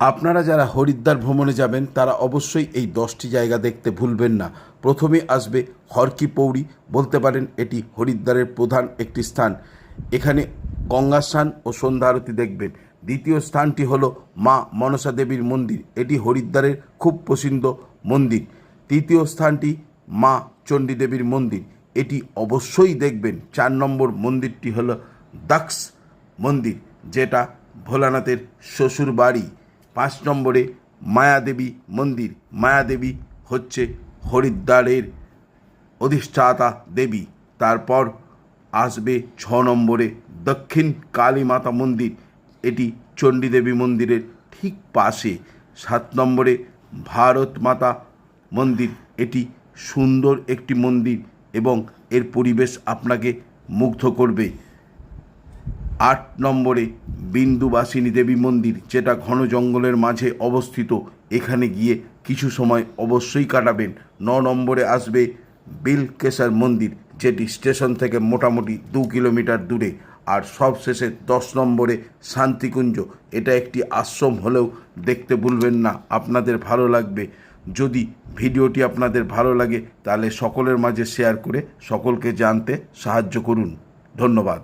আপনারা যারা হরিদ্বার ভ্রমণে যাবেন তারা অবশ্যই এই 10টি জায়গা দেখতে ভুলবেন না। প্রথমে আসবে হর কি পৌড়ি, বলতে পারেন এটি হরিদ্বারের প্রধান একটি স্থান। এখানে গঙ্গা স্নান ও সন্ধ্যা আরতি দেখবেন। দ্বিতীয় স্থানটি হলো মা মনসা দেবীর মন্দির, এটি হরিদ্বারের খুব প্রসিদ্ধ মন্দির। তৃতীয় স্থানটি মা চণ্ডী দেবীর মন্দির, এটি অবশ্যই দেখবেন। 4 নম্বর মন্দিরটি হলো দক্ষ মন্দির, যেটা ভোলানাথের শ্বশুর বাড়ি। 5 নম্বরে মায়াদেবী মন্দির, মায়াদেবী হচ্ছে হরিদ্বারের অধিষ্ঠাতা দেবী। তারপর আসবে 6 নম্বরে দক্ষিণ কালী মাতা মন্দির, এটি চণ্ডী দেবী মন্দিরের ঠিক পাশে। 7 নম্বরে ভারত মাতা মন্দির, এটি সুন্দর একটি মন্দির এবং এর পরিবেশ আপনাকে মুগ্ধ করবে। 8 নম্বরে বিন্দুবাসিনী দেবী মন্দির, যেটা ঘন জঙ্গলের মাঝে অবস্থিত, এখানে গিয়ে কিছু সময় অবশ্যই কাটাবেন। 9 নম্বরে আসবে বিলকেশ্বর মন্দির, যেটি স্টেশন থেকে মোটামুটি 2 কিলোমিটার দূরে। আর সবশেষে 10 নম্বরে শান্তিকুঞ্জ, এটা একটি আশ্রম হলেও দেখতে ভুলবেন না, আপনাদের ভালো লাগবে। যদি ভিডিওটি আপনাদের ভালো লাগে তাহলে সকলের মাঝে শেয়ার করে সকলকে জানতে সাহায্য করুন। ধন্যবাদ।